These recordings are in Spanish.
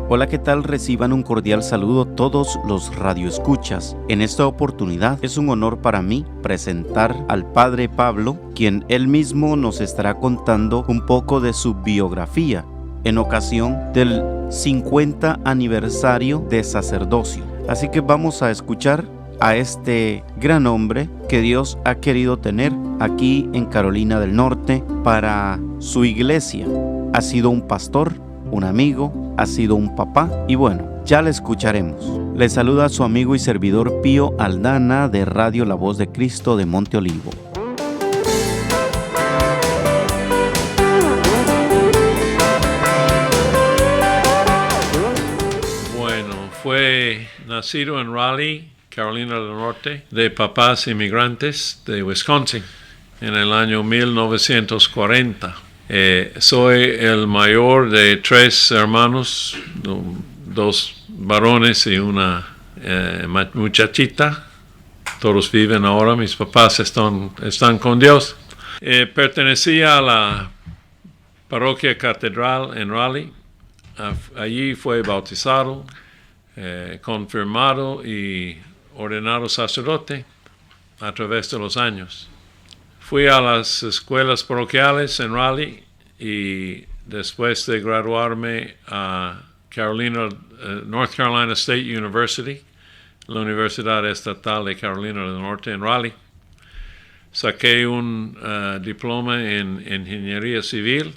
Hola, ¿qué tal? Reciban un cordial saludo todos los radioescuchas. En esta oportunidad es un honor para mí presentar al Padre Pablo, quien él mismo nos estará contando un poco de su biografía en ocasión del 50 aniversario de sacerdocio. Así que vamos a escuchar a este gran hombre que Dios ha querido tener aquí en Carolina del Norte para su iglesia. Ha sido un pastor, un amigo, ha sido un papá y bueno, ya le escucharemos. Le saluda a su amigo y servidor Pío Aldana de Radio La Voz de Cristo de Monte Olivo. Bueno, fue nacido en Raleigh, Carolina del Norte, de papás inmigrantes de Wisconsin en el año 1940. Soy el mayor de 3 hermanos, 2 varones y una muchachita. Todos viven ahora, mis papás están con Dios. Pertenecía a la parroquia catedral en Raleigh. Allí fue bautizado, confirmado y ordenado sacerdote a través de los años. Fui a las escuelas parroquiales en Raleigh y después de graduarme a North Carolina State University, la Universidad Estatal de Carolina del Norte en Raleigh, saqué un diploma en Ingeniería Civil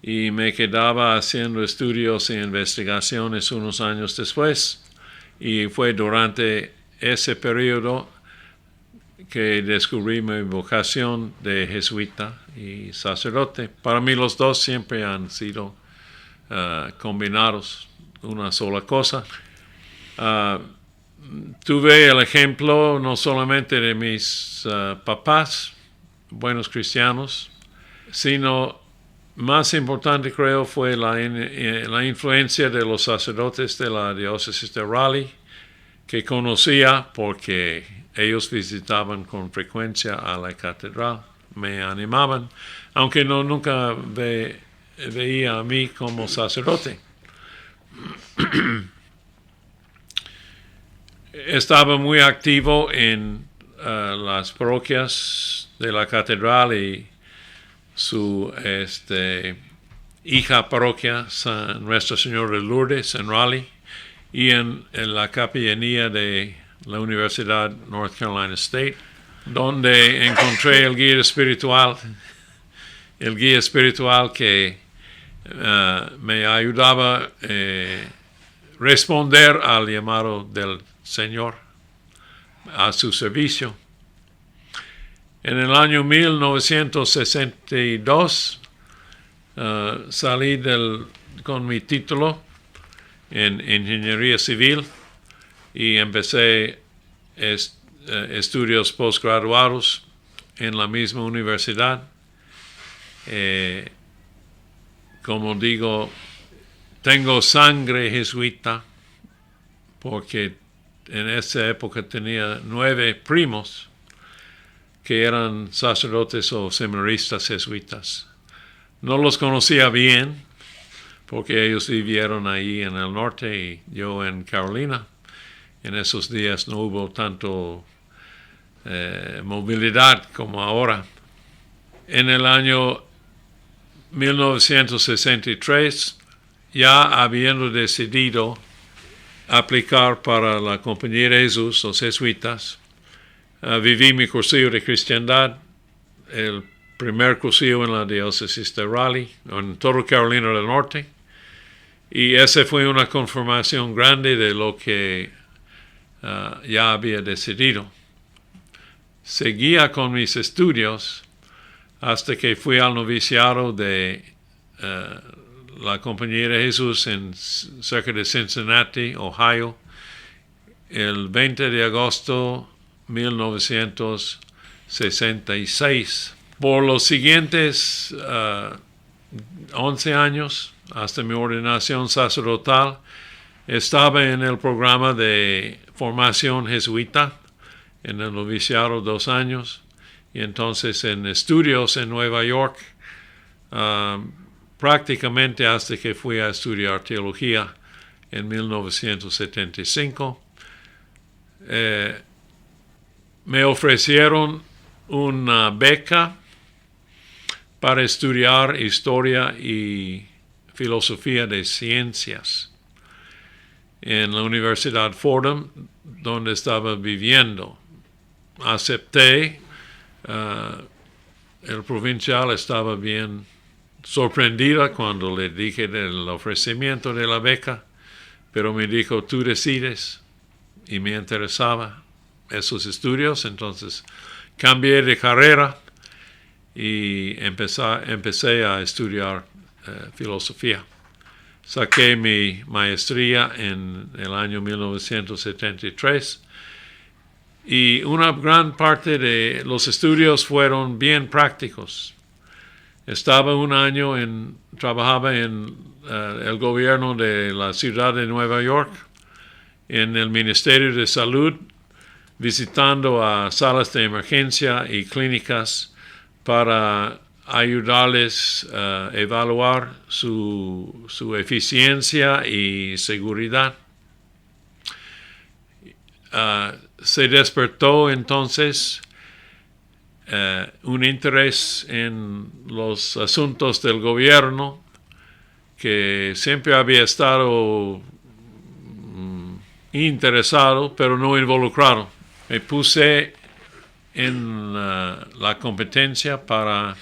y me quedaba haciendo estudios e investigaciones unos años después. Y fue durante ese periodo que descubrí mi vocación de jesuita y sacerdote. Para mí los dos siempre han sido combinados, una sola cosa. Tuve el ejemplo no solamente de mis papás, buenos cristianos, sino más importante creo fue la influencia de los sacerdotes de la diócesis de Raleigh, que conocía porque ellos visitaban con frecuencia a la catedral, me animaban, aunque nunca veía a mí como sacerdote. Estaba muy activo en las parroquias de la catedral y su hija parroquia, Nuestra Señora de Lourdes en Raleigh, y en la capellanía de la Universidad North Carolina State, donde encontré el guía espiritual que me ayudaba a responder al llamado del Señor a su servicio. En el año 1962 salí con mi título en Ingeniería Civil y empecé estudios postgraduados en la misma universidad. Como digo, tengo sangre jesuita porque en esa época tenía 9 primos que eran sacerdotes o seminaristas jesuitas. No los conocía bien porque ellos vivieron ahí en el norte y yo en Carolina. En esos días no hubo tanto movilidad como ahora. En el año 1963, ya habiendo decidido aplicar para la Compañía de Jesús, los jesuitas, viví mi cursillo de cristiandad, el primer cursillo en la diócesis de Raleigh, en todo Carolina del Norte, y esa fue una confirmación grande de lo que ya había decidido. Seguía con mis estudios hasta que fui al noviciado de la Compañía de Jesús cerca de Cincinnati, Ohio, el 20 de agosto de 1966. Por los siguientes 11 años, hasta mi ordenación sacerdotal, estaba en el programa de formación jesuita, en el noviciado 2 años, y entonces en estudios en Nueva York, prácticamente hasta que fui a estudiar teología en 1975. Me ofrecieron una beca para estudiar historia y filosofía de ciencias en la Universidad Fordham, donde estaba viviendo. Acepté. El provincial estaba bien sorprendida cuando le dije del ofrecimiento de la beca, pero me dijo, tú decides, y me interesaba esos estudios, entonces cambié de carrera y empecé a estudiar filosofía. Saqué mi maestría en el año 1973 y una gran parte de los estudios fueron bien prácticos. Estaba un año trabajaba en el gobierno de la ciudad de Nueva York, en el Ministerio de Salud, visitando a salas de emergencia y clínicas para ayudarles a evaluar su eficiencia y seguridad. Se despertó entonces un interés en los asuntos del gobierno que siempre había estado interesado, pero no involucrado. Me puse en la competencia para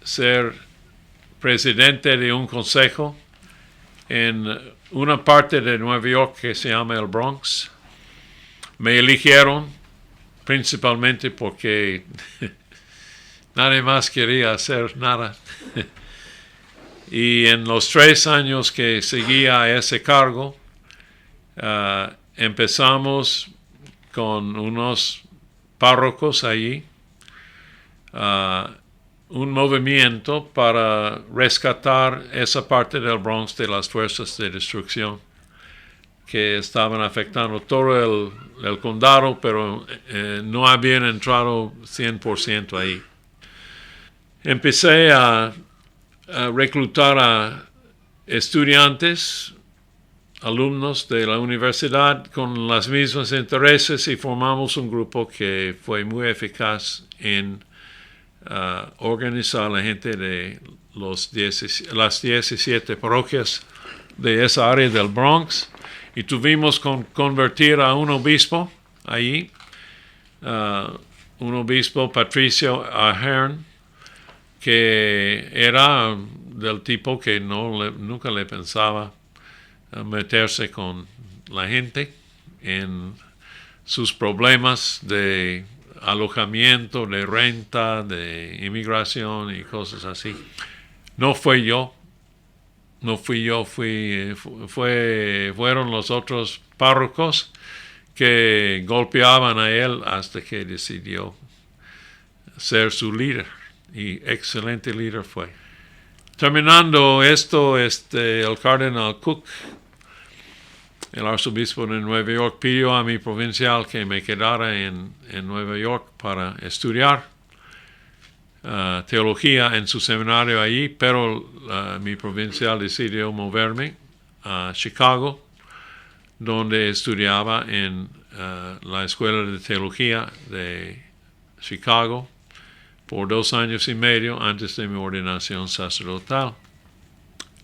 ser presidente de un consejo en una parte de Nueva York que se llama el Bronx. Me eligieron principalmente porque nadie más quería hacer nada. Y en los 3 años que seguía a ese cargo, empezamos con unos párrocos allí, un movimiento para rescatar esa parte del Bronx de las fuerzas de destrucción que estaban afectando todo el condado, pero no habían entrado 100% ahí. Empecé a reclutar a estudiantes, alumnos de la universidad con los mismos intereses y formamos un grupo que fue muy eficaz en organizar a la gente de las 17 parroquias de esa área del Bronx y tuvimos que convertir a un obispo allí, un obispo, Patricio Ahern, que era del tipo que nunca le pensaba meterse con la gente en sus problemas de alojamiento, de renta, de inmigración y cosas así. No fui yo, fueron los otros párrocos que golpeaban a él hasta que decidió ser su líder, y excelente líder fue. Terminando esto, el cardenal Cook, el arzobispo de Nueva York, pidió a mi provincial que me quedara en Nueva York para estudiar teología en su seminario allí, pero mi provincial decidió moverme a Chicago, donde estudiaba en la Escuela de Teología de Chicago por 2 años y medio antes de mi ordenación sacerdotal.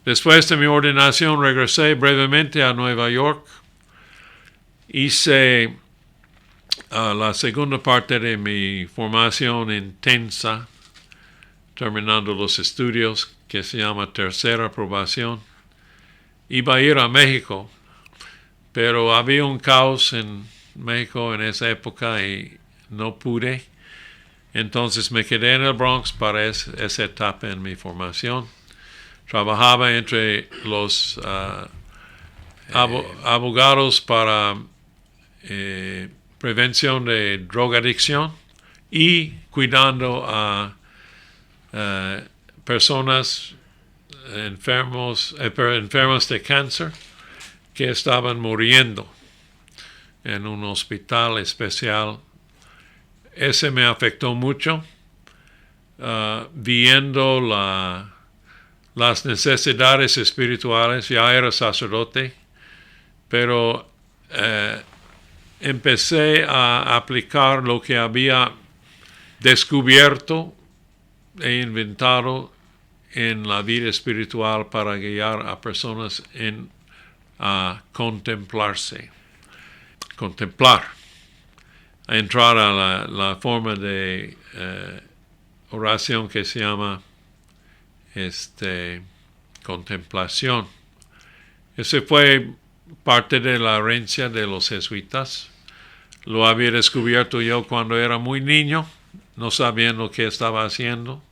Después de mi ordenación regresé brevemente a Nueva York. Hice la segunda parte de mi formación intensa, terminando los estudios, que se llama tercera aprobación. Iba a ir a México, pero había un caos en México en esa época y no pude. Entonces me quedé en el Bronx para esa etapa en mi formación. Trabajaba entre los abogados para prevención de drogadicción y cuidando a personas enfermas de cáncer que estaban muriendo en un hospital especial. Ese me afectó mucho, viendo las necesidades espirituales. Ya era sacerdote, pero empecé a aplicar lo que había descubierto e inventado en la vida espiritual para guiar a personas a contemplar, a entrar a la forma de oración que se llama contemplación. Ese fue parte de la herencia de los jesuitas. Lo había descubierto yo cuando era muy niño, no sabiendo qué estaba haciendo,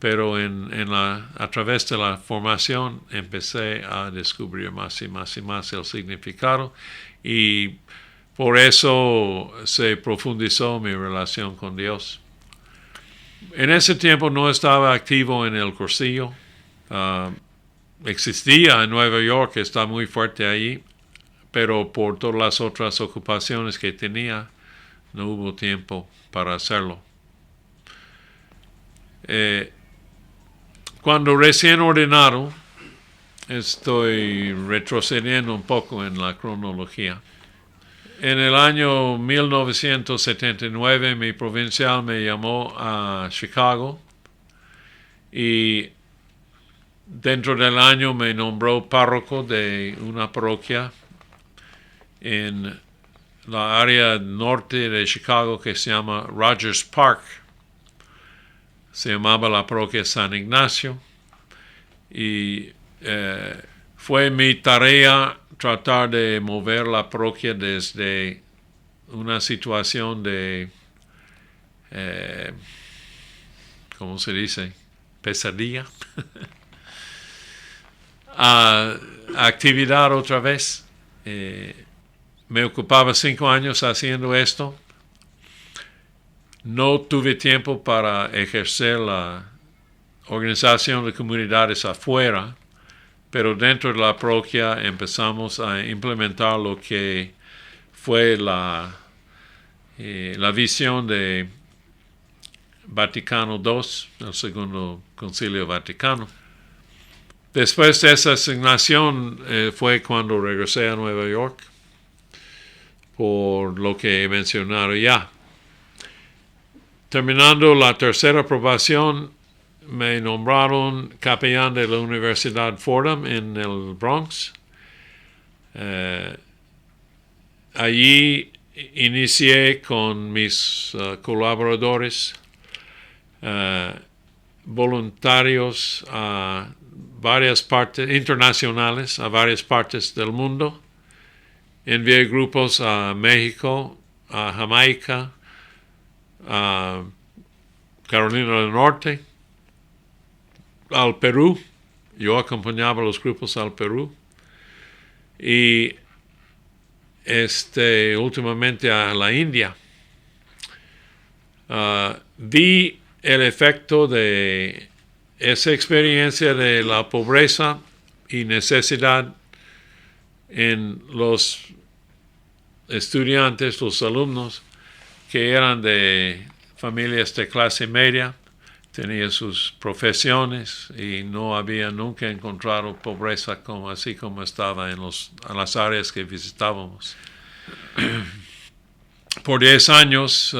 pero a través de la formación empecé a descubrir más y más y más el significado, y por eso se profundizó mi relación con Dios. En ese tiempo no estaba activo en el cursillo. Existía en Nueva York, está muy fuerte ahí, pero por todas las otras ocupaciones que tenía, no hubo tiempo para hacerlo. Cuando recién ordenado, estoy retrocediendo un poco en la cronología. En el año 1979 mi provincial me llamó a Chicago y dentro del año me nombró párroco de una parroquia en la área norte de Chicago que se llama Rogers Park. Se llamaba la parroquia San Ignacio, y fue mi tarea tratar de mover la parroquia desde una situación de, ¿cómo se dice?, pesadilla, a actividad otra vez. Me ocupaba 5 años haciendo esto. No tuve tiempo para ejercer la organización de comunidades afuera, pero dentro de la parroquia empezamos a implementar lo que fue la visión de Vaticano II, el Segundo Concilio Vaticano. Después de esa asignación fue cuando regresé a Nueva York, por lo que he mencionado ya. Terminando la tercera aprobación, me nombraron capellán de la Universidad Fordham en el Bronx. Allí inicié con mis colaboradores voluntarios a varias partes internacionales, a varias partes del mundo. Envié grupos a México, a Jamaica, a Carolina del Norte, al Perú. Yo acompañaba a los grupos al Perú, y últimamente a la India. Vi el efecto de esa experiencia de la pobreza y necesidad en los estudiantes, los alumnos que eran de familias de clase media, tenían sus profesiones y no había nunca encontrado pobreza así como estaba en las áreas que visitábamos. Por 10 años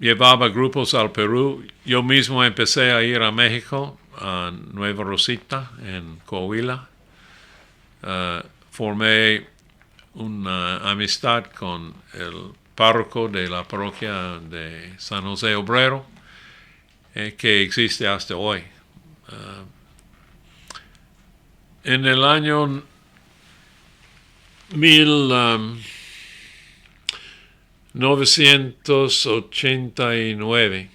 llevaba grupos al Perú. Yo mismo empecé a ir a México, a Nueva Rosita, en Coahuila. Formé una amistad con el párroco de la parroquia de San José Obrero, que existe hasta hoy. En el año 1989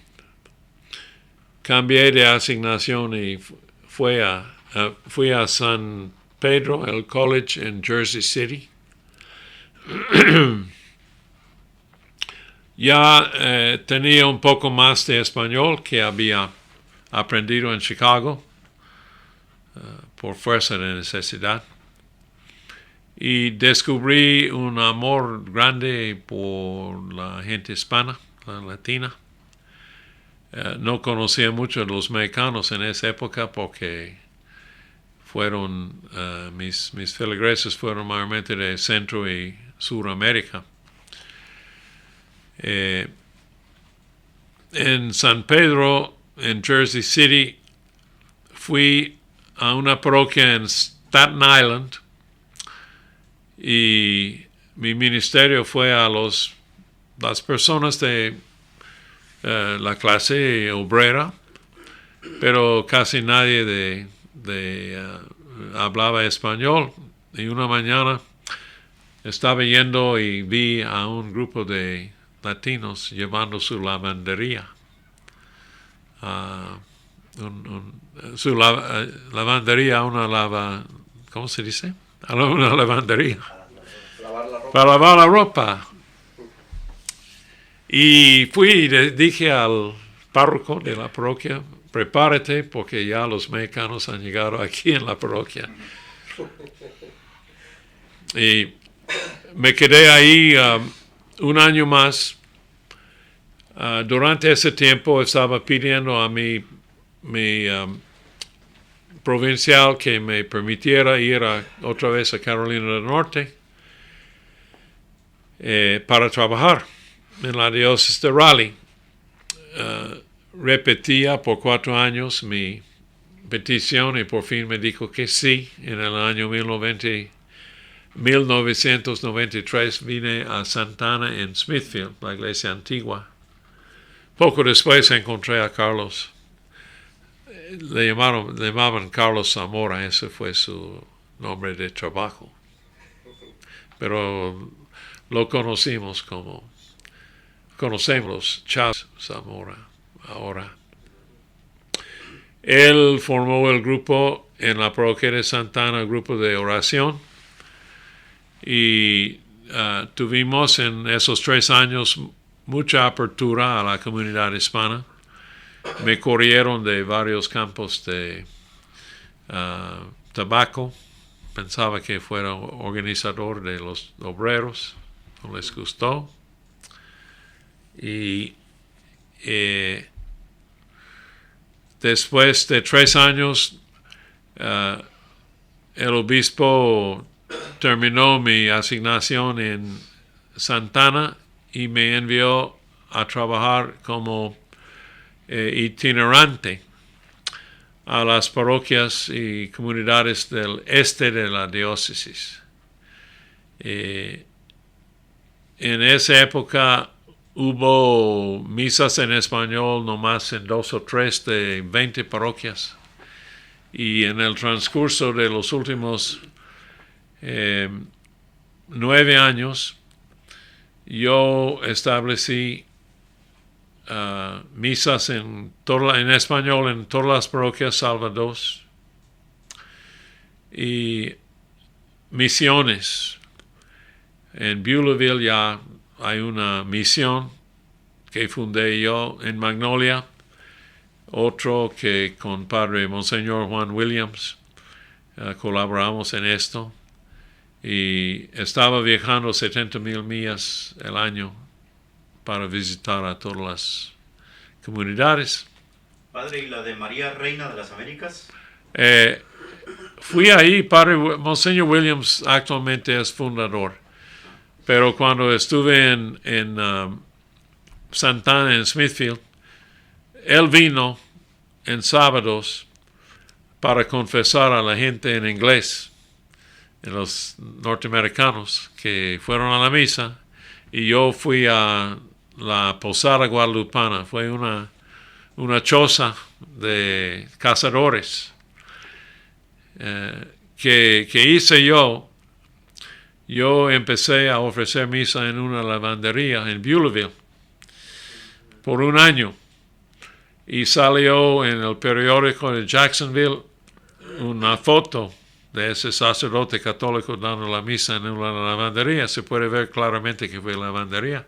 cambié de asignación y fui a San Pedro, el college en Jersey City. Ya tenía un poco más de español que había aprendido en Chicago por fuerza de necesidad. Y descubrí un amor grande por la gente hispana, la latina. No conocía mucho a los mexicanos en esa época porque mis feligreses fueron mayormente de Centro y Suramérica. En San Pedro, en Jersey City, fui a una parroquia en Staten Island y mi ministerio fue a las personas de la clase obrera, pero casi nadie hablaba español. Y una mañana estaba yendo y vi a un grupo de latinos llevando su lavandería. Lavandería, ¿cómo se dice? Una lavandería. Para lavar la ropa. Y fui y le dije al párroco de la parroquia, prepárate porque ya los mexicanos han llegado aquí en la parroquia. Y me quedé ahí un año más. Durante ese tiempo estaba pidiendo a mi provincial que me permitiera ir otra vez a Carolina del Norte para trabajar en la diócesis de Raleigh. Repetía por 4 años mi petición y por fin me dijo que sí. En el año 1993 vine a Santana en Smithfield, la iglesia antigua. Poco después encontré a Carlos. Le llamaban Carlos Zamora, ese fue su nombre de trabajo. Pero lo conocemos conocemos Charles Zamora ahora. Él formó el grupo en la parroquia de Santana, el grupo de oración, y tuvimos en esos 3 años mucha apertura a la comunidad hispana. Me corrieron de varios campos de tabaco. Pensaba que fuera organizador de los obreros. No les gustó. Y después de 3 años, el obispo terminó mi asignación en Santana y me envió a trabajar como itinerante a las parroquias y comunidades del este de la diócesis. En esa época hubo misas en español nomás en 2 o 3 de 20 parroquias. Y en el transcurso de los últimos 9 años, yo establecí misas en español en todas las parroquias salvo 2 y misiones. En Beulahville ya hay una misión que fundé yo, en Magnolia, otro que con Padre Monseñor Juan Williams colaboramos en esto, y estaba viajando 70,000 millas el año para visitar a todas las comunidades. Padre, ¿y la de María Reina de las Américas? Fui ahí. Padre Monseñor Williams actualmente es fundador, pero cuando estuve en Santana, en Smithfield, él vino en sábados para confesar a la gente en inglés, en los norteamericanos que fueron a la misa, y yo fui a la Posada Guadalupana. Fue una choza de cazadores que hice yo. Yo empecé a ofrecer misa en una lavandería en Beulahville por 1 año, y salió en el periódico de Jacksonville una foto de ese sacerdote católico dando la misa en una lavandería. Se puede ver claramente que fue lavandería.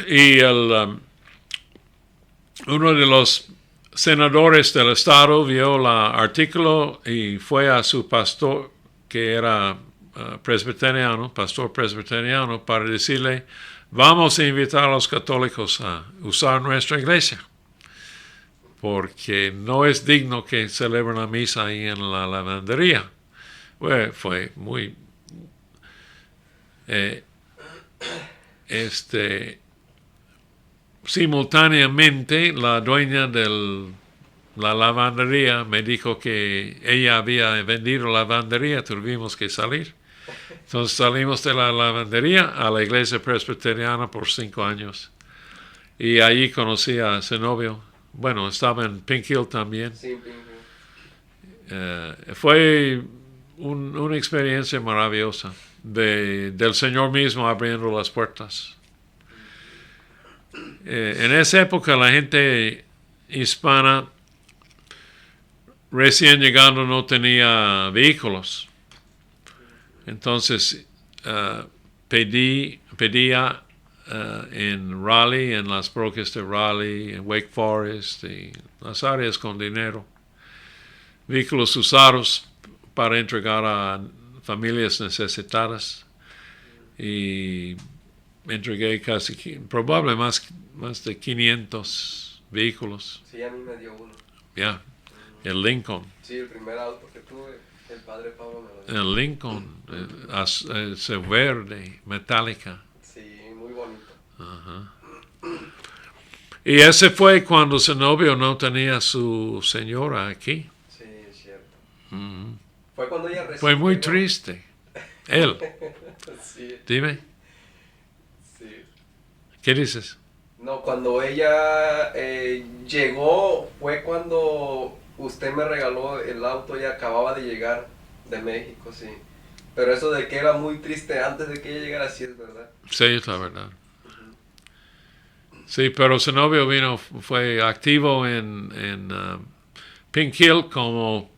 Y uno de los senadores del estado vio el artículo y fue a su pastor, que era pastor presbiteriano, para decirle: vamos a invitar a los católicos a usar nuestra iglesia, porque no es digno que celebren la misa ahí en la lavandería. Bueno, fue muy... simultáneamente la dueña de la lavandería me dijo que ella había vendido la lavandería, tuvimos que salir. Entonces salimos de la lavandería a la iglesia presbiteriana por 5 años. Y allí conocí a ese novio. Bueno, estaba en Pink Hill también. Sí, Pink Hill. Fue una experiencia maravillosa del Señor mismo abriendo las puertas. En esa época la gente hispana recién llegando no tenía vehículos. Entonces pedía en Raleigh, en las parroquias de Raleigh, en Wake Forest, y las áreas con dinero, vehículos usados para entregar a familias necesitadas. Y entregué probablemente más de 500 vehículos. Sí, a mí me dio uno. Ya, el Lincoln. Sí, el primer auto que tuve, el padre Pablo me lo dio. El Lincoln, ese verde, metálica. Sí, muy bonito. Ajá. Y ese fue cuando su novio no tenía su señora aquí. Sí, es cierto. Uh-huh. Fue cuando ella recibió. Fue muy triste. Él. Sí, Dime, sí. ¿qué dices? No, cuando ella llegó, fue cuando usted me regaló el auto y acababa de llegar de México, sí. Pero eso de que era muy triste antes de que ella llegara, sí es verdad. Sí, es la verdad. Sí, pero su novio fue activo en Pink Hill como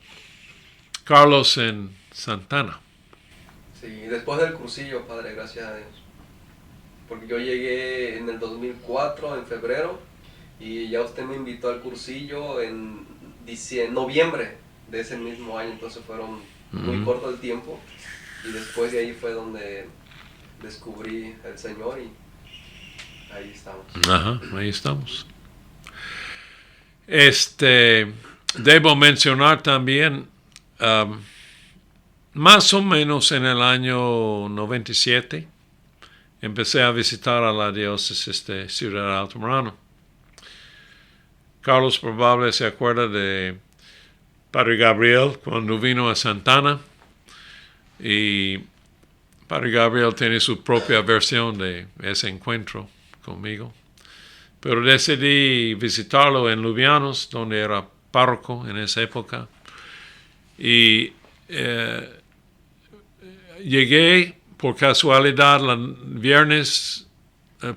Carlos en Santana. Sí, después del cursillo, padre, gracias a Dios. Porque yo llegué en el 2004, en febrero, y ya usted me invitó al cursillo en noviembre de ese mismo año, entonces fueron muy corto el tiempo, y después de ahí fue donde descubrí al Señor y ahí estamos. Ajá, ahí estamos. Debo mencionar también, más o menos en el año 97, empecé a visitar a la diócesis de Ciudad Altamirano. Carlos probablemente se acuerda de Padre Gabriel cuando vino a Santana, y Padre Gabriel tiene su propia versión de ese encuentro conmigo. Pero decidí visitarlo en Lubianos, donde era párroco en esa época. Y llegué por casualidad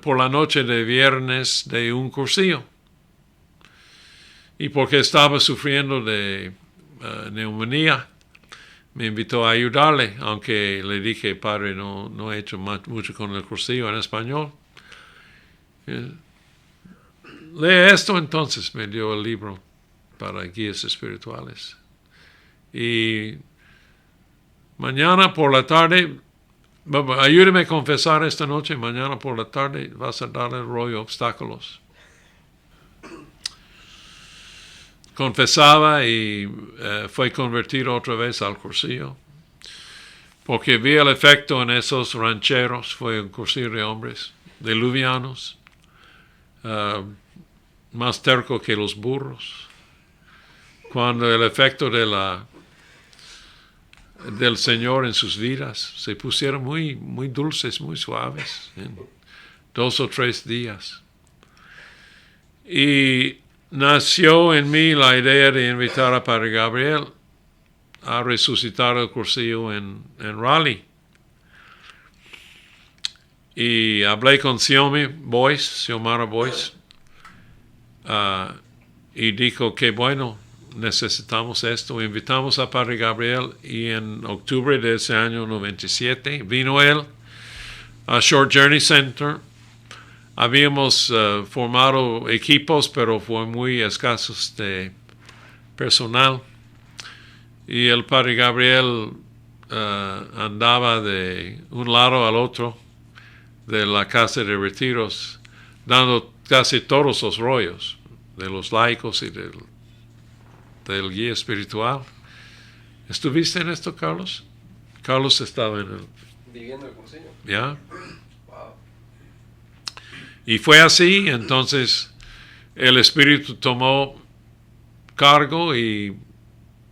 por la noche de viernes de un cursillo. Y porque estaba sufriendo de neumonía, me invitó a ayudarle, aunque le dije, padre, no he hecho mucho con el cursillo en español. Lee esto, entonces me dio el libro para guías espirituales. Y mañana por la tarde, ayúdeme a confesar esta noche, mañana por la tarde vas a darle el rollo obstáculos. Confesaba y fue convertido otra vez al cursillo, porque vi el efecto en esos rancheros. Fue un cursillo de hombres, de luvianos, más terco que los burros. Cuando el efecto del Señor en sus vidas se pusieron muy, muy dulces, muy suaves, en 2 o 3 días. Y nació en mí la idea de invitar a Padre Gabriel a resucitar el cursillo en Raleigh. Y hablé con Xiomara Boyce, y dijo que bueno, necesitamos esto. Invitamos a Padre Gabriel y en octubre de ese año 97 vino él a Short Journey Center. Habíamos formado equipos, pero fue muy escasos de personal. Y el Padre Gabriel andaba de un lado al otro de la casa de retiros, dando casi todos los rollos. de los laicos y del guía espiritual. ¿Estuviste en esto, Carlos? Carlos estaba en el... Viviendo el cursillo. ¿Ya? Wow. Y fue así, entonces el Espíritu tomó cargo y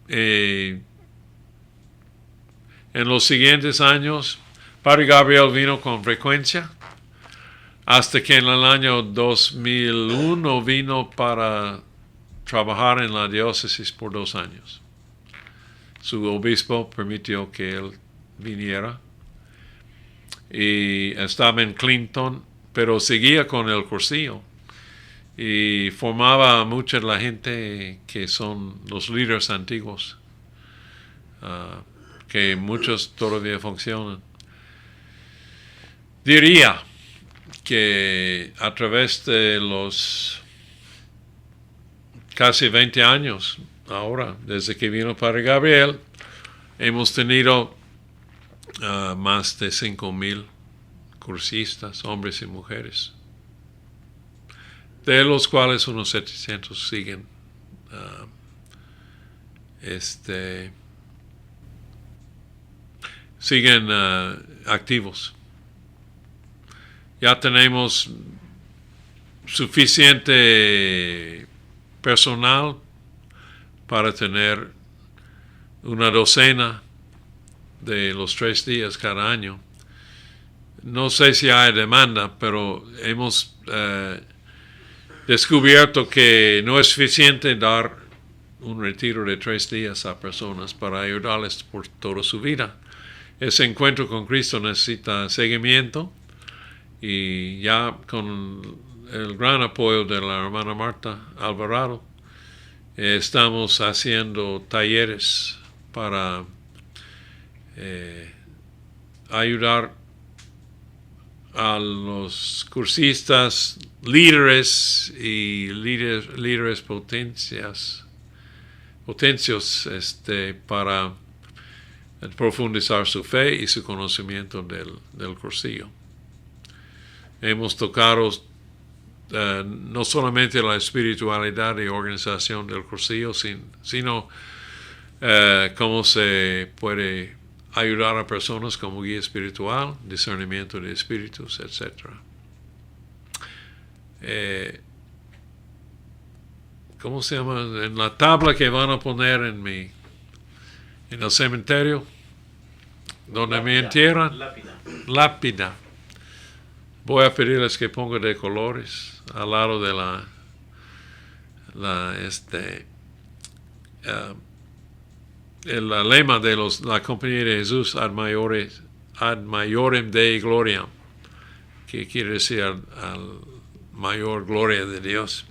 en los siguientes años, Padre Gabriel vino con frecuencia, hasta que en el año 2001 vino para trabajar en la diócesis por 2 años. Su obispo permitió que él viniera y estaba en Clinton, pero seguía con el cursillo y formaba a mucha de la gente que son los líderes antiguos, que muchos todavía funcionan. Diría que a través de los casi 20 años ahora, desde que vino Padre Gabriel, hemos tenido más de 5,000 cursistas, hombres y mujeres, de los cuales unos 700 siguen activos. Ya tenemos suficiente personal para tener una docena de los 3 días cada año. No sé si hay demanda, pero hemos descubierto que no es suficiente dar un retiro de 3 días a personas para ayudarles por toda su vida. Ese encuentro con Cristo necesita seguimiento, y ya con el gran apoyo de la hermana Marta Alvarado estamos haciendo talleres para ayudar a los cursistas, líderes y líderes potencios para profundizar su fe y su conocimiento del cursillo. Hemos tocado no solamente la espiritualidad y organización del cursillo, sino cómo se puede ayudar a personas como guía espiritual, discernimiento de espíritus, etc. ¿Cómo se llama? En la tabla que van a poner en el cementerio, donde me entierran, lápida. Voy a pedirles que pongan de colores al lado de el lema de la Compañía de Jesús, ad maiorem Dei gloriam, que quiere decir al mayor gloria de Dios.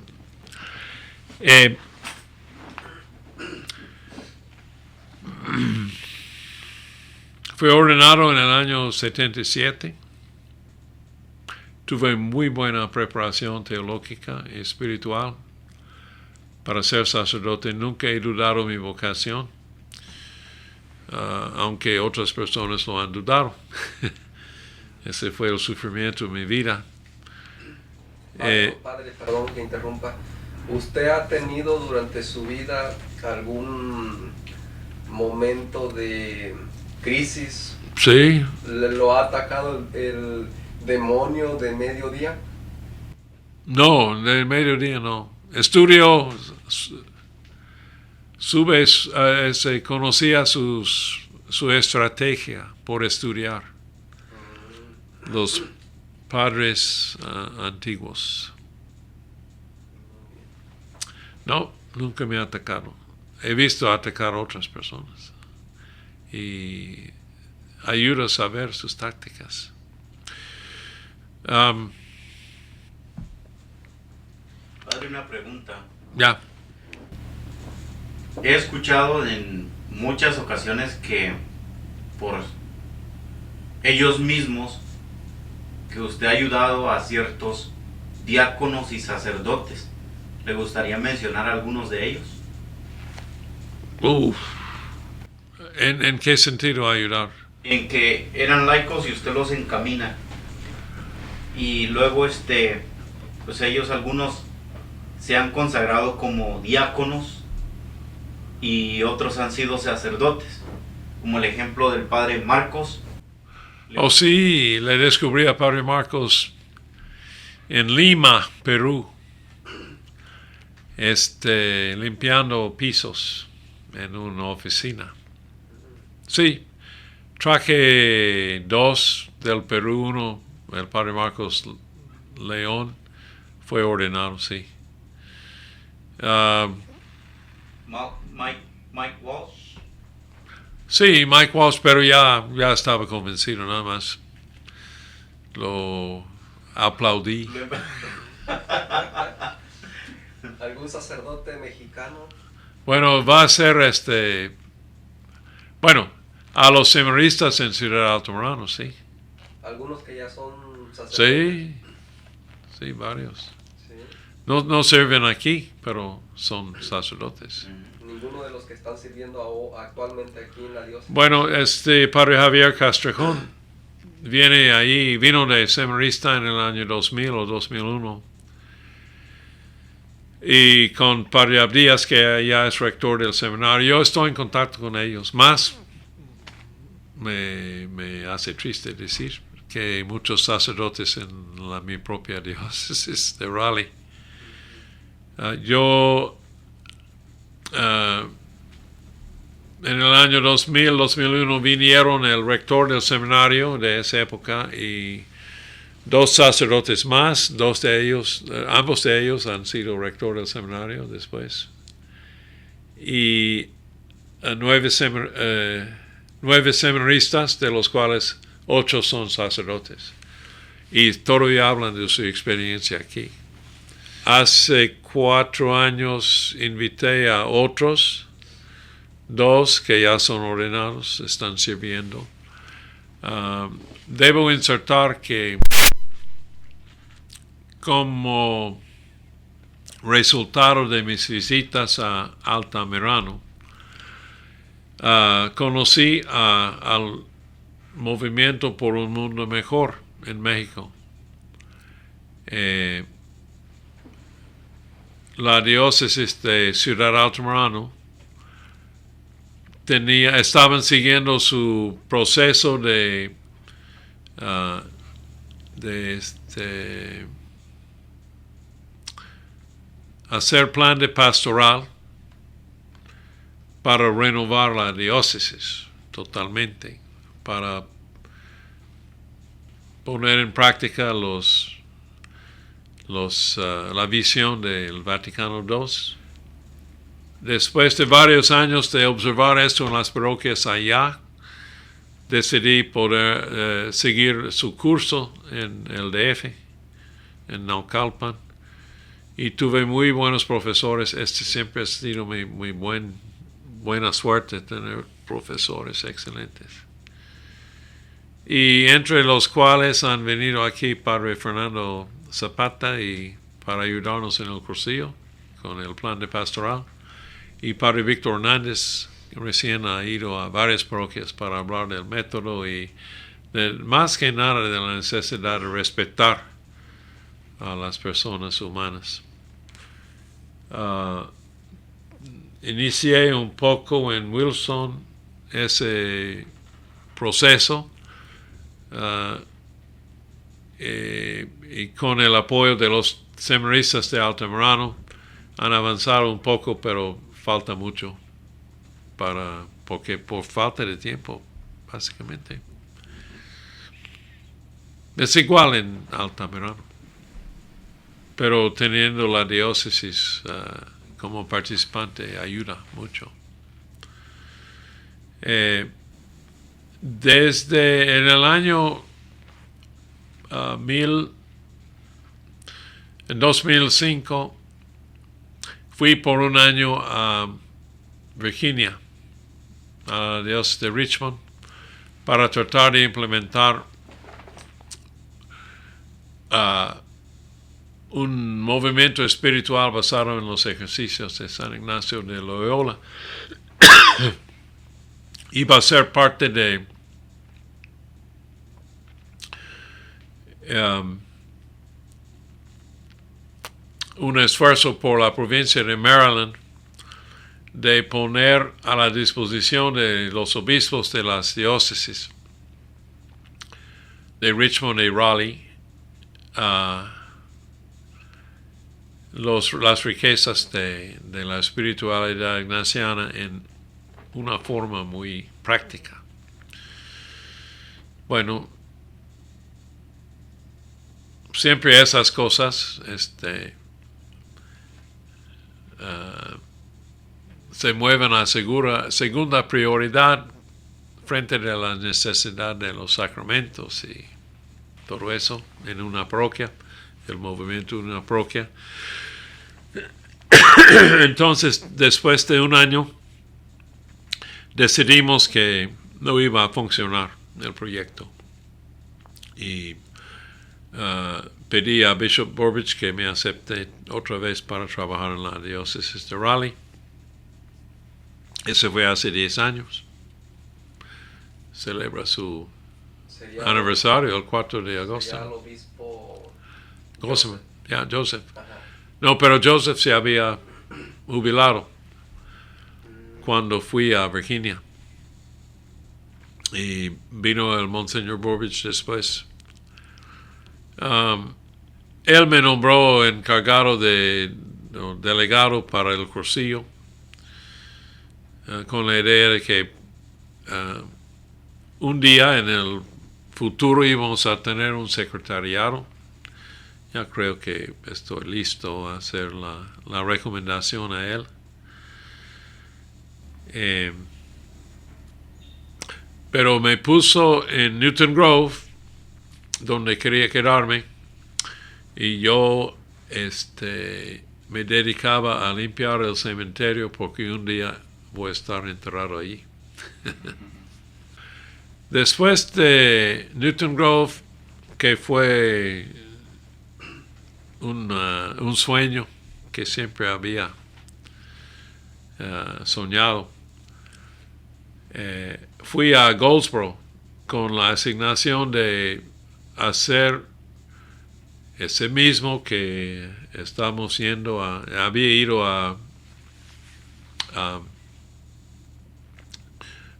Fui ordenado en el año 77. Tuve muy buena preparación teológica y espiritual para ser sacerdote. Nunca he dudado mi vocación, aunque otras personas lo han dudado. Ese fue el sufrimiento de mi vida. Padre, perdón que interrumpa. ¿Usted ha tenido durante su vida algún momento de crisis? Sí. ¿Lo ha atacado el demonio de mediodía? No, de mediodía no. Estudio, se conocía su estrategia por estudiar. Los padres antiguos. No, nunca me ha atacado. He visto atacar a otras personas y ayuda a saber sus tácticas. Padre, una pregunta. Ya. He escuchado en muchas ocasiones que por ellos mismos que usted ha ayudado a ciertos diáconos y sacerdotes. ¿Le gustaría mencionar algunos de ellos? ¿En qué sentido ayudar? En que eran laicos y usted los encamina. Y luego pues ellos algunos se han consagrado como diáconos y otros han sido sacerdotes, como el ejemplo del padre Marcos. Oh sí, le descubrí a padre Marcos en Lima, Perú, limpiando pisos en una oficina. Sí, traje 2 del Perú, uno, el padre Marcos León, fue ordenado, sí. Mike Walsh. Sí, Mike Walsh, pero ya estaba convencido, nada más. Lo aplaudí. ¿Algún sacerdote mexicano? Bueno, va a ser bueno, a los seminaristas en Ciudad Altamirano, sí. Algunos que ya son sacerdotes. Sí, varios. Sí. No sirven aquí, pero son sacerdotes. Ninguno de los que están sirviendo actualmente aquí en la diócesis. Bueno, padre Javier Castrejón vino de seminarista en el año 2000 o 2001. Y con padre Abdías, que ya es rector del seminario, yo estoy en contacto con ellos. Más me hace triste decir que hay muchos sacerdotes en mi propia diócesis de Raleigh. En el año 2000-2001 vinieron el rector del seminario de esa época y 2 sacerdotes más, ambos de ellos han sido rector del seminario después. Y 9 seminaristas, de los cuales 8 son sacerdotes. Y todavía hablan de su experiencia aquí. Hace 4 años invité a otros 2 que ya son ordenados, están sirviendo. Debo insertar que como resultado de mis visitas a Altamirano, conocí al movimiento por un mundo mejor en México. La diócesis de Ciudad Altamirano estaban siguiendo su proceso de hacer plan de pastoral para renovar la diócesis totalmente, para poner en práctica la visión del Vaticano II. Después de varios años de observar esto en las parroquias allá, decidí poder seguir su curso en el DF, en Naucalpan, y tuve muy buenos profesores. Siempre ha sido muy buena suerte tener profesores excelentes. Y entre los cuales han venido aquí Padre Fernando Zapata y para ayudarnos en el cursillo con el plan de pastoral. Y Padre Víctor Hernández recién ha ido a varias parroquias para hablar del método y más que nada de la necesidad de respetar a las personas humanas. Inicié un poco en Wilson ese proceso y con el apoyo de los seminaristas de Altamirano han avanzado un poco, pero falta mucho porque por falta de tiempo, básicamente. Es igual en Altamirano, pero teniendo la diócesis como participante ayuda mucho. Desde en el año en 2005 fui por un año a Virginia, a la diócesis de Richmond, para tratar de implementar un movimiento espiritual basado en los ejercicios de San Ignacio de Loyola. Iba a ser parte de un esfuerzo por la provincia de Maryland de poner a la disposición de los obispos de las diócesis de Richmond y Raleigh las riquezas de la espiritualidad ignaciana en una forma muy práctica. Bueno, siempre esas cosas se mueven a segunda prioridad frente a la necesidad de los sacramentos y todo eso en una parroquia, el movimiento de una parroquia. Entonces, después de un año, decidimos que no iba a funcionar el proyecto. Y pedí a Bishop Burbidge que me acepte otra vez para trabajar en la diócesis de Raleigh. Eso fue hace 10 años. Celebra su aniversario el 4 de agosto. Sería el obispo Joseph. Joseph. Ajá. No, pero Joseph se había jubilado cuando fui a Virginia. Y vino el Monseñor Burbidge después. Él me nombró encargado delegado para el cursillo, con la idea de que un día en el futuro íbamos a tener un secretariado. Ya creo que estoy listo a hacer la recomendación a él. Pero me puso en Newton Grove, donde quería quedarme, y yo me dedicaba a limpiar el cementerio porque un día voy a estar enterrado allí. Después de Newton Grove, que fue un sueño que siempre había soñado, fui a Goldsboro con la asignación de hacer ese mismo que estamos yendo había ido a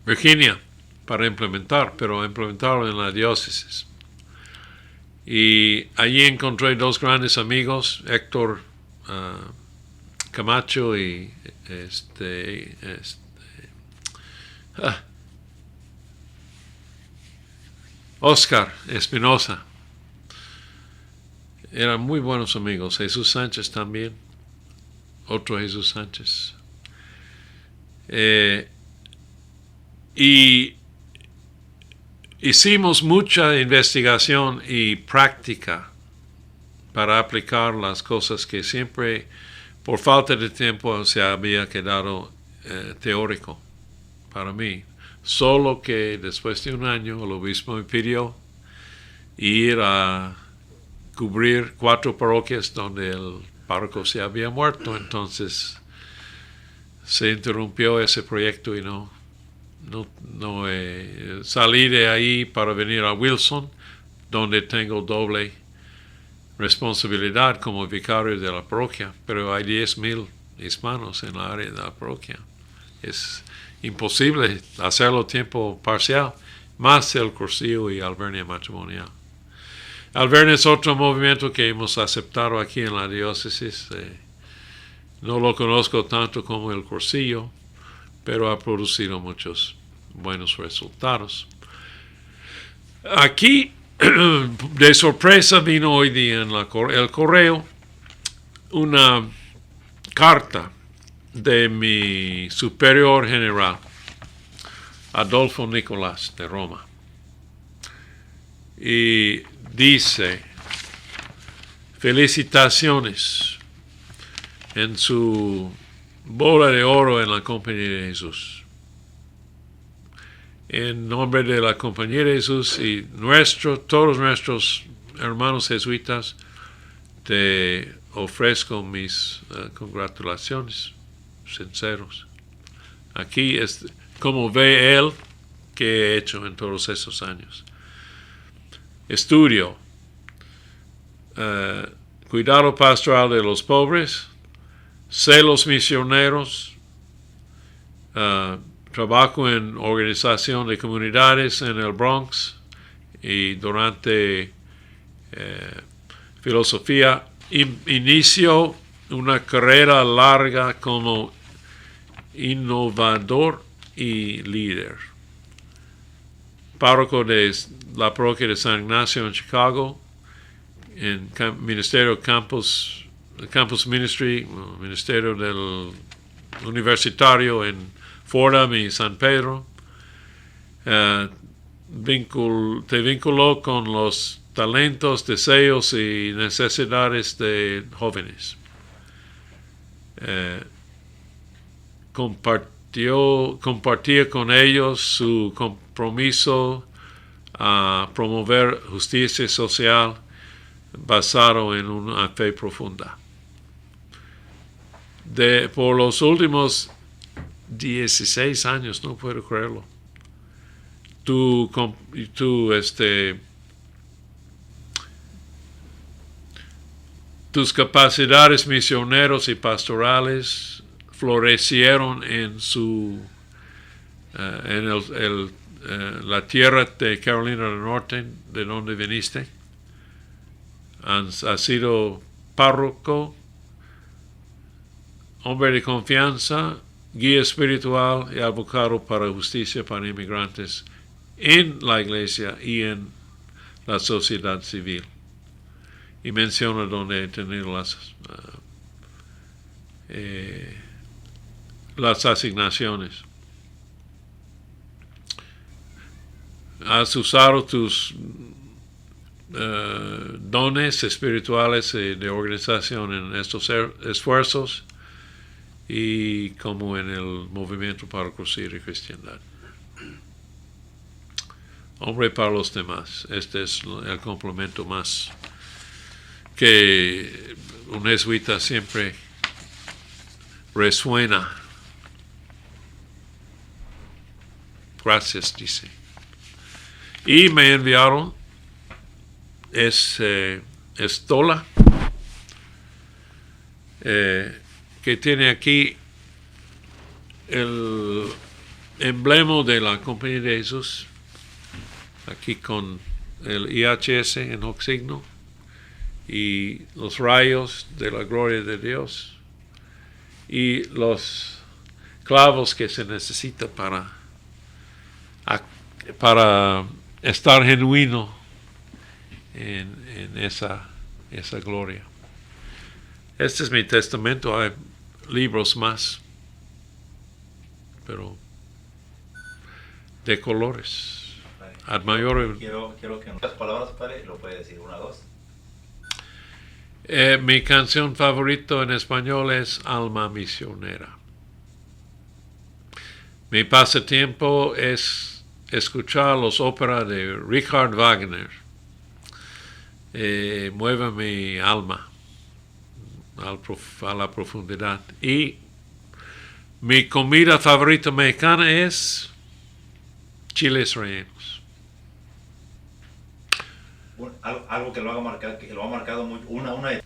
Virginia para implementar, pero implementarlo en la diócesis. Y allí encontré dos grandes amigos, Héctor Camacho y Oscar Espinosa. Eran muy buenos amigos. Jesús Sánchez también. Otro Jesús Sánchez. Y hicimos mucha investigación y práctica para aplicar las cosas que siempre, por falta de tiempo, se había quedado teórico para mí. Solo que después de un año el obispo me pidió ir a cubrir 4 parroquias donde el párroco se había muerto. Entonces se interrumpió ese proyecto y no salí de ahí para venir a Wilson, donde tengo doble responsabilidad como vicario de la parroquia, pero hay 10,000 hispanos en la área de la parroquia. Es imposible hacerlo tiempo parcial, más el cursillo y Alvernia matrimonial. Alvernia es otro movimiento que hemos aceptado aquí en la diócesis. No lo conozco tanto como el cursillo, pero ha producido muchos buenos resultados. Aquí, de sorpresa, vino hoy día en el correo una carta de mi superior general, Adolfo Nicolás, de Roma. Y dice: felicitaciones en su bola de oro en la Compañía de Jesús. En nombre de la Compañía de Jesús y todos nuestros hermanos jesuitas, te ofrezco mis congratulaciones sinceros. Aquí es como ve él que he hecho en todos esos años. Estudio, cuidado pastoral de los pobres, celos misioneros, trabajo en organización de comunidades en el Bronx y durante filosofía. Inició una carrera larga como innovador y líder. Párroco de la parroquia de San Ignacio en Chicago, en Ministerio Campus Ministry, Ministerio del Universitario en Fordham y San Pedro. Te vinculó con los talentos, deseos y necesidades de jóvenes. Compartía con ellos su compromiso a promover justicia social basado en una fe profunda. Por los últimos 16 años, no puedo creerlo, tus capacidades misioneros y pastorales florecieron en la tierra de Carolina del Norte, de donde viniste. Has sido párroco, hombre de confianza, guía espiritual y abogado para justicia para inmigrantes en la iglesia y en la sociedad civil. Y menciona donde he tenido las asignaciones. Has usado tus dones espirituales de organización en estos esfuerzos y como en el movimiento para Cruceiro y Cristiandad. Hombre para los demás. Este es el complemento más que un jesuita siempre resuena. Gracias, dice. Y me enviaron estola que tiene aquí el emblema de la Compañía de Jesús, aquí con el IHS en oxigno y los rayos de la gloria de Dios y los clavos que se necesita para estar genuino en esa gloria. Este es mi testamento. Hay libros más, pero de colores. Ad mayor. Quiero que en otras palabras, padre, lo puede decir una o dos. Mi canción favorita en español es Alma Misionera. Mi pasatiempo es escuchar las óperas de Richard Wagner. Mueve mi alma a la profundidad. Y mi comida favorita mexicana es chiles rellenos. Algo que lo haga marcar, que lo ha marcado mucho, La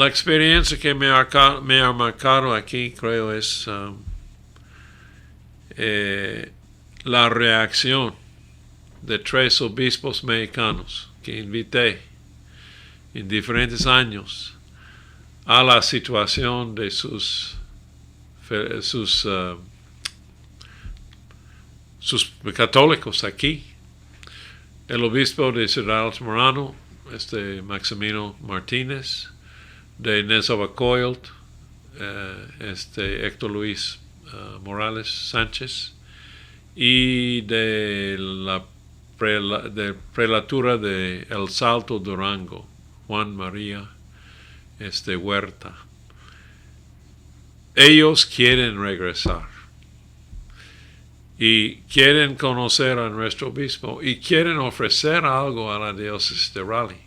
experiencia que me ha marcado aquí, creo, es la reacción de 3 obispos mexicanos que invité en diferentes años a la situación de sus católicos aquí. El obispo de Ciudad Altamirano, Maximino Martínez, de Nezahualcóyotl, Héctor Luis Morales Sánchez, y de la prelatura de El Salto, Durango, Juan María Huerta. Ellos quieren regresar y quieren conocer a nuestro obispo y quieren ofrecer algo a la diócesis de Raleigh.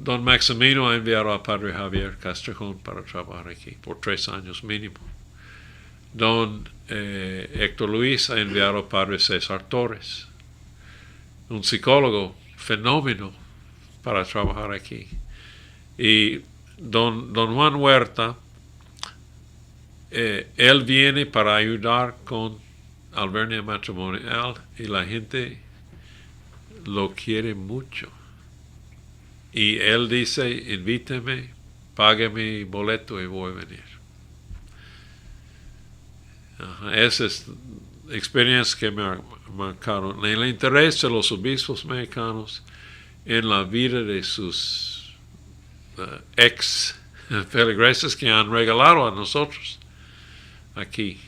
Don Maximino ha enviado a Padre Javier Castrejón para trabajar aquí por 3 años mínimo. Don Héctor Luis ha enviado a Padre César Torres. un psicólogo fenómeno para trabajar aquí. Y don Juan Huerta, él viene para ayudar con albernia matrimonial y la gente lo quiere mucho. Y él dice, invíteme, pague mi boleto y voy a venir. Esa es experiencia que me marcaron. El interés de los obispos mexicanos en la vida de sus ex feligreses que han regalado a nosotros aquí.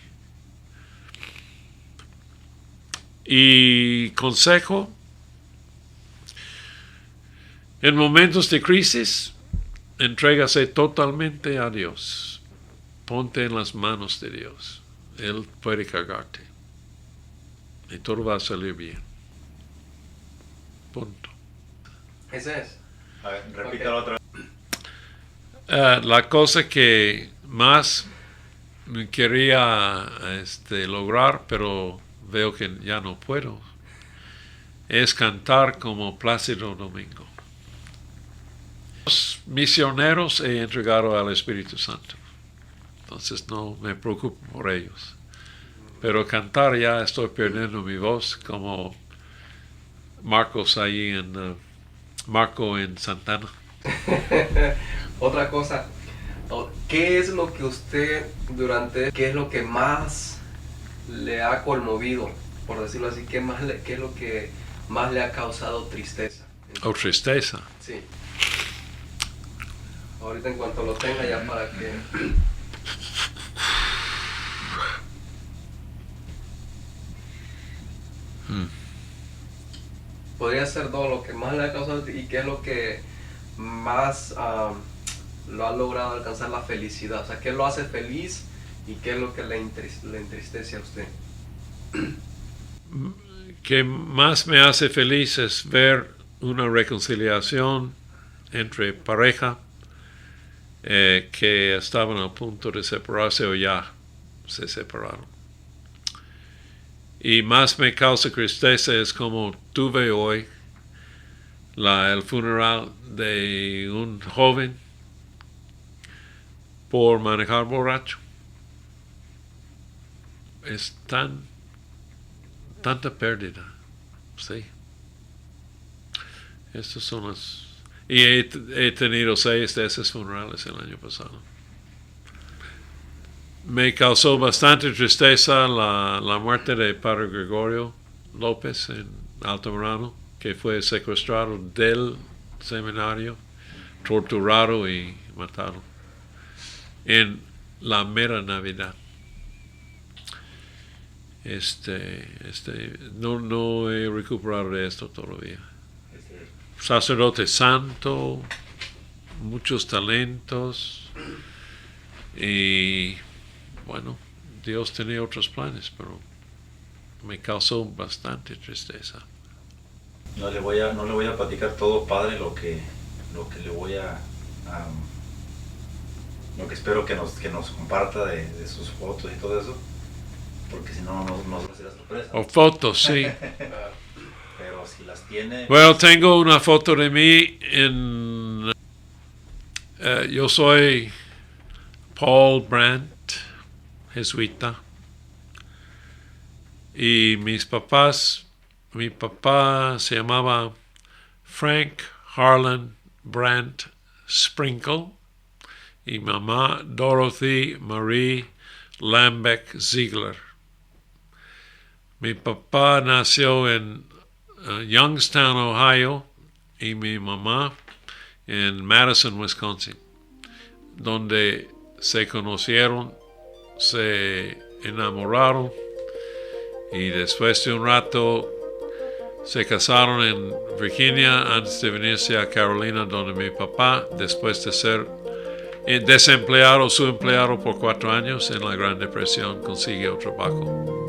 Y consejo, en momentos de crisis, entrégase totalmente a Dios. Ponte en las manos de Dios. Él puede cargarte. Y todo va a salir bien. Punto. Ese es. A ver, repítalo otra vez. La cosa que más quería lograr, pero veo que ya no puedo, es cantar como Plácido Domingo. Los misioneros he entregado al Espíritu Santo, entonces no me preocupo por ellos. Pero cantar ya estoy perdiendo mi voz como Marcos ahí Marco en Santana. Otra cosa, ¿qué es lo que usted qué es lo que más le ha conmovido, por decirlo así? ¿Qué es lo que más le ha causado tristeza? ¿O tristeza? Sí. Ahorita en cuanto lo tenga ya para que... Podría ser todo lo que más le ha causado y qué es lo que más lo ha logrado alcanzar la felicidad. O sea, ¿qué lo hace feliz y qué es lo que le entristece a usted? Que más me hace feliz es ver una reconciliación entre pareja que estaban a punto de separarse o ya se separaron. Y más me causa tristeza es como tuve hoy el funeral de un joven por manejar borracho. Es tanta pérdida, sí. Estas son las... Y he tenido 6 de esos funerales el año pasado. Me causó bastante tristeza la muerte de Padre Gregorio López en Altamirano, que fue secuestrado del seminario, torturado y matado en la mera Navidad. No he recuperado de esto todavía. Sacerdote santo, muchos talentos y bueno, Dios tenía otros planes, pero me causó bastante tristeza. No le voy a platicar todo, padre, lo que le voy lo que espero que nos comparta de sus fotos y todo eso, porque si no nos va a hacer la sorpresa. O fotos, sí. Pero si las tiene... Bueno, tengo una foto de mí yo soy Paul Brandt, jesuita, y mi papá se llamaba Frank Harlan Brandt Sprinkle y mamá Dorothy Marie Lambeck Ziegler. Mi papá nació en Youngstown, Ohio, y mi mamá en Madison, Wisconsin, donde se conocieron, se enamoraron y después de un rato se casaron en Virginia antes de venirse a Carolina, donde mi papá, después de ser desempleado, subempleado por 4 años en la Gran Depresión, consiguió trabajo.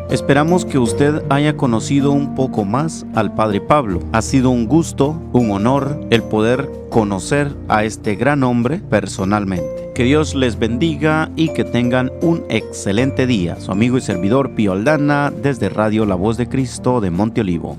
Esperamos que usted haya conocido un poco más al Padre Pablo. Ha sido un gusto, un honor el poder conocer a este gran hombre personalmente. Que Dios les bendiga y que tengan un excelente día. Su amigo y servidor Pío Aldana desde Radio La Voz de Cristo de Monte Olivo.